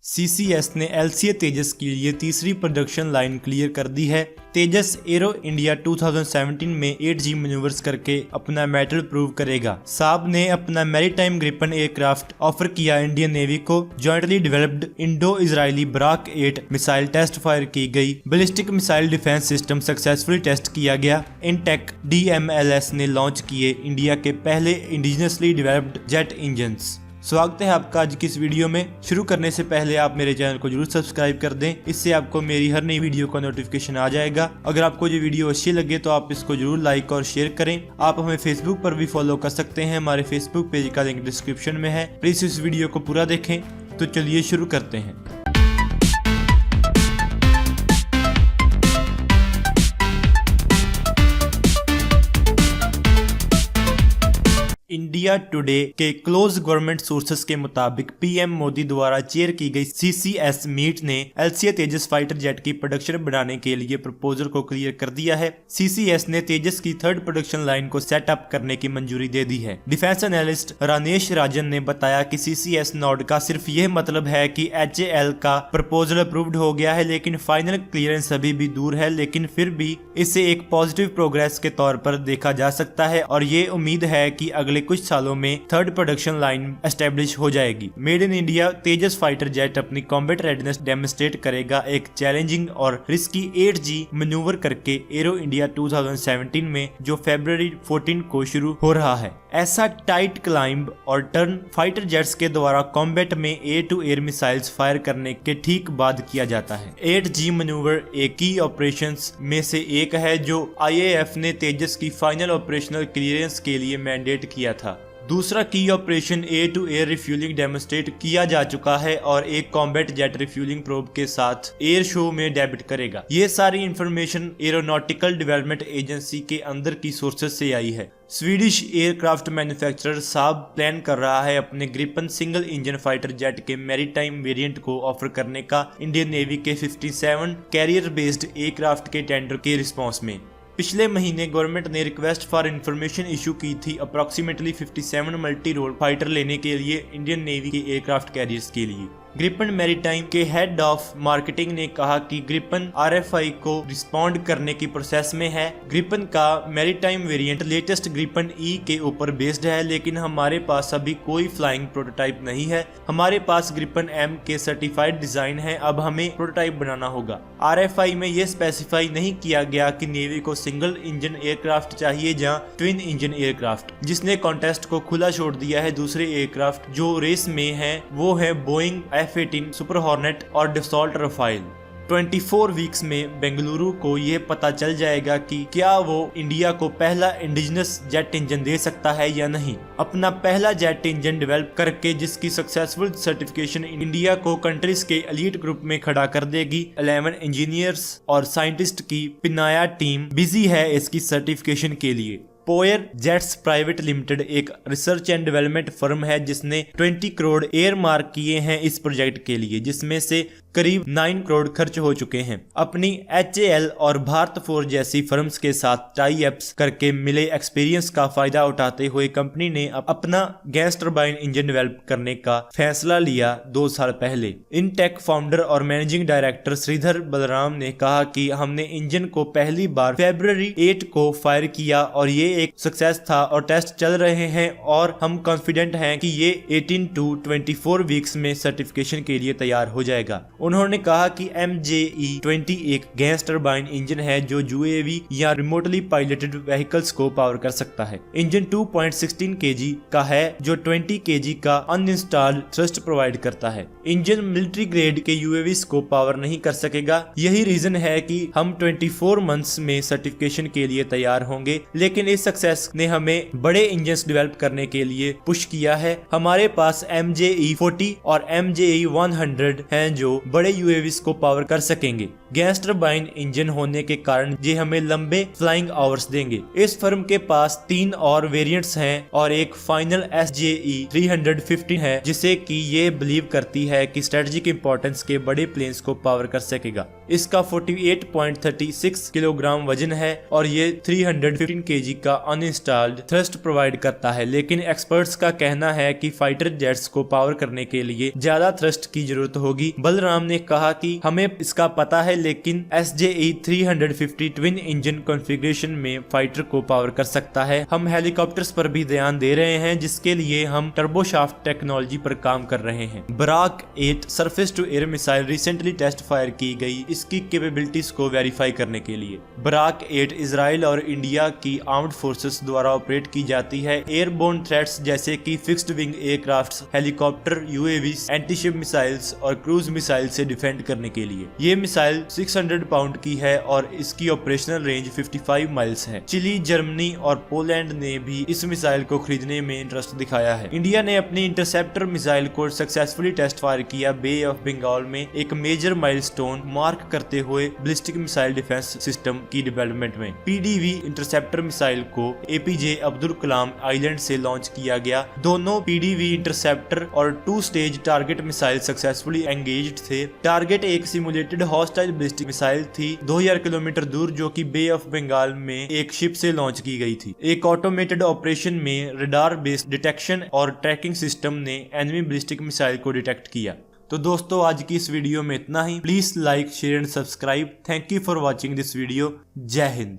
CCS ने LCA तेजस के लिए तीसरी प्रोडक्शन लाइन क्लियर कर दी है। तेजस एरो इंडिया 2017 में 8G मैन्यूवर्स करके अपना मेटल प्रूव करेगा। साब ने अपना मैरीटाइम ग्रिपन एयरक्राफ्ट ऑफर किया इंडियन नेवी को। Jointly developed Indo Israeli Barak 8 missile test fire की गई। Ballistic missile defence system successfully test किया गया। इनटेक DMLS ने लॉन्च किए इंडिया के पहले इंडिजिनसली डेवलप्ड जेट इंजन्स। स्वागत है आपका आज की इस वीडियो में। शुरू करने से पहले आप मेरे चैनल को जरूर सब्सक्राइब कर दें, इससे आपको मेरी हर नई वीडियो का नोटिफिकेशन आ जाएगा। अगर आपको ये वीडियो अच्छी लगे तो आप इसको जरूर लाइक और शेयर करें। आप हमें फेसबुक पर भी फॉलो कर सकते हैं, हमारे फेसबुक पेज का लिंक डिस्क्रिप्शन में है। प्लीज इस वीडियो को पूरा देखें। तो चलिए शुरू करते हैं। इंडिया टुडे के क्लोज गवर्नमेंट सोर्सेस के मुताबिक पीएम मोदी द्वारा चेयर की गई सीसीएस मीट ने एलसीए तेजस फाइटर जेट की प्रोडक्शन बढ़ाने के लिए प्रपोजल को क्लियर कर दिया है। सीसीएस ने तेजस की थर्ड प्रोडक्शन लाइन को सेटअप करने की मंजूरी दे दी है। डिफेंस एनालिस्ट रानेश राजन ने बताया कि सीसीएस नॉड का सिर्फ यह मतलब है कि HAL का प्रपोजल अप्रूव्ड हो गया है, लेकिन फाइनल क्लियरेंस अभी भी दूर है। लेकिन फिर भी इसे एक पॉजिटिव प्रोग्रेस के तौर पर देखा जा सकता है और ये उम्मीद है कि अगले कुछ सालों में थर्ड प्रोडक्शन लाइन एस्टेब्लिश हो जाएगी। Made in India Tejas fighter jet अपनी कॉम्बैट रेडनेस डेमोन्स्ट्रेट करेगा। एक चैलेंजिंग और रिस्की 8G मैन्यूवर करके एरो इंडिया 2017 में जो फरवरी 14 को शुरू हो रहा है। ऐसा टाइट क्लाइंब और टर्न फाइटर जेट्स के द्वारा कॉम्बैट में air to air missiles fire करने के ठीक बाद किया जाता है। 8G मैन्यूवर एक की ऑपरेशंस में से एक है जो IAF ने तेजस की फाइनल ऑपरेशनल क्लियरेंस के लिए मैंडेट किया था। दूसरा की operation air to air refuelling demonstrate किया जा चुका है और एक कॉम्बैट जेट रिफ्यूलिंग प्रोब के साथ एयर शो में डेबिट करेगा। ये सारी इंफॉर्मेशन एरोनॉटिकल डेवलपमेंट एजेंसी के अंदर की सोर्सेस से आई है। स्वीडिश एयरक्राफ्ट मैन्युफैक्चरर साब प्लान कर रहा है अपने Gripen single engine fighter jet के मैरीटाइम वेरिएंट को ऑफर करने का इंडियन नेवी के 57 कैरियर बेस्ड एयरक्राफ्ट के टेंडर के रिस्पॉन्स में। पिछले महीने गवर्नमेंट ने रिक्वेस्ट फॉर इंफॉर्मेशन इशू की थी अप्रोक्सीमेटली 57 मल्टी रोल फाइटर लेने के लिए इंडियन नेवी के एयरक्राफ्ट कैरियर्स के लिए। ग्रिपन मैरीटाइम के हेड ऑफ मार्केटिंग ने कहा कि ग्रिपन RFI को रिस्पॉन्ड करने की प्रोसेस में है। ग्रिपन का maritime variant latest Gripen E के ऊपर बेस्ड है, लेकिन हमारे पास अभी कोई फ्लाइंग प्रोटोटाइप नहीं है। हमारे पास ग्रिपन M के सर्टिफाइड डिजाइन है, अब हमें प्रोटोटाइप बनाना होगा। RFI में यह स्पेसिफाई नहीं किया गया कि नेवी को सिंगल इंजन एयरक्राफ्ट चाहिए या ट्विन इंजन एयरक्राफ्ट, जिसने कॉन्टेस्ट को खुला छोड़ दिया है। दूसरे एयरक्राफ्ट जो रेस में है वो है बोइंग F-18 सुपर हॉर्नेट और डसॉल्ट रफाइल। 24 वीक्स में बेंगलुरु को यह पता चल जाएगा कि क्या वो इंडिया को पहला इंडिजिनस जेट इंजन दे सकता है या नहीं। अपना पहला जेट इंजन डेवलप करके जिसकी सक्सेसफुल सर्टिफिकेशन इंडिया को कंट्रीज के एलीट ग्रुप में खड़ा कर देगी। 11 इंजीनियर्स और साइंटिस्ट की पिनाया टीम बिजी है इसकी सर्टिफिकेशन के लिए। पोयर जेट्स प्राइवेट लिमिटेड एक रिसर्च एंड डेवलपमेंट फर्म है जिसने 20 करोड़ एयर मार्क किए हैं इस प्रोजेक्ट के लिए, जिसमें से करीब 9 करोड़ खर्च हो चुके हैं। अपनी HAL और भारत फोर्ज जैसी फर्म्स के साथ टाई अप्स करके मिले एक्सपीरियंस का फायदा उठाते हुए कंपनी ने अपना गैस टरबाइन इंजन डेवलप करने का फैसला लिया 2 साल पहले। इनटेक फाउंडर और मैनेजिंग डायरेक्टर श्रीधर बलराम ने कहा कि हमने इंजन को पहली बार फरवरी 8 को फायर किया और ये एक सक्सेस था और टेस्ट चल रहे हैं और हम कॉन्फिडेंट हैं कि ये 18 to 24 वीक्स में सर्टिफिकेशन के लिए तैयार हो जाएगा। उन्होंने कहा कि MJE-20 एक गैस टरबाइन इंजन है जो UAV या रिमोटली पायलटेड व्हीकल्स को पावर कर सकता है। इंजन 2.16 kg का है जो 20 kg का अनइंस्टॉल्ड थ्रस्ट प्रोवाइड करता है। इंजन मिलिट्री ग्रेड के UAVs को पावर नहीं कर सकेगा। यही रीजन है कि हम 24 मंथ्स में सर्टिफिकेशन के लिए तैयार होंगे, लेकिन इस सक्सेस ने हमें बड़े इंजन्स डेवलप करने के लिए पुश किया है। हमारे पास MJE-40 और MJE-100 हैं जो बड़े UAVs को पावर कर सकेंगे। गैस टरबाइन इंजन होने के कारण ये हमें लंबे फ्लाइंग आवर्स देंगे। इस फर्म के पास 3 और वेरिएंट्स हैं और एक फाइनल SJE 315 है, जिसे कि ये बिलीव करती है कि स्ट्रेटेजिक इंपॉर्टेंस के बड़े प्लेन्स को पावर कर सकेगा। इसका 48.36 किलोग्राम वजन है और ये 315 kg का अनइंस्टॉल्ड थ्रस्ट प्रोवाइड करता है, लेकिन एक्सपर्ट्स का कहना है कि फाइटर जेट्स को पावर करने के लिए ज्यादा थ्रस्ट की जरूरत होगी। बलराम ने कहा कि हमें इसका पता है, लेकिन SJE 350 ट्विन इंजन कॉन्फ़िगरेशन में फाइटर को पावर कर सकता है। हम हेलीकॉप्टर्स पर भी ध्यान दे रहे हैं, जिसके लिए हम टर्बोशाफ्ट टेक्नोलॉजी पर काम कर रहे हैं। Barak 8 surface to air missile recently test fire की गई इसकी कैपेबिलिटीज को वेरीफाई करने के लिए। बराक 8 इजराइल और इंडिया की आर्म्ड फोर्सेस द्वारा ऑपरेट की जाती है एयरबोर्न थ्रेट्स जैसे कि fixed wing aircrafts, helicopter, UAVs, antiship missiles और क्रूज मिसाइल से डिफेंड करने के लिए। ये मिसाइल 600 पाउंड की है और इसकी ऑपरेशनल रेंज 55 माइल्स है। चिली, जर्मनी और पोलैंड ने भी इस मिसाइल को खरीदने में इंटरेस्ट दिखाया है। इंडिया ने अपनी इंटरसेप्टर मिसाइल को सक्सेसफुली टेस्ट फायर किया बे ऑफ बंगाल में, एक मेजर माइलस्टोन मार्क करते हुए बैलिस्टिक मिसाइल डिफेंस सिस्टम की डेवलपमेंट में। PDV इंटरसेप्टर मिसाइल को APJ अब्दुल कलाम आइलैंड से लॉन्च किया गया। दोनों PDV इंटरसेप्टर और 2 stage target missile successfully engaged थे। टारगेट एक सिमुलेटेड हॉस्टाइल बैलिस्टिक मिसाइल थी 2000 किलोमीटर दूर, जो कि बे ऑफ बंगाल में एक शिप से लॉन्च की गई थी। एक ऑटोमेटेड ऑपरेशन में रडार बेस्ड डिटेक्शन और ट्रैकिंग सिस्टम ने एनिमी बैलिस्टिक मिसाइल को डिटेक्ट किया। तो दोस्तों, आज की इस वीडियो में इतना ही। Please like, share and subscribe. Thank you for watching this video. जय हिंद।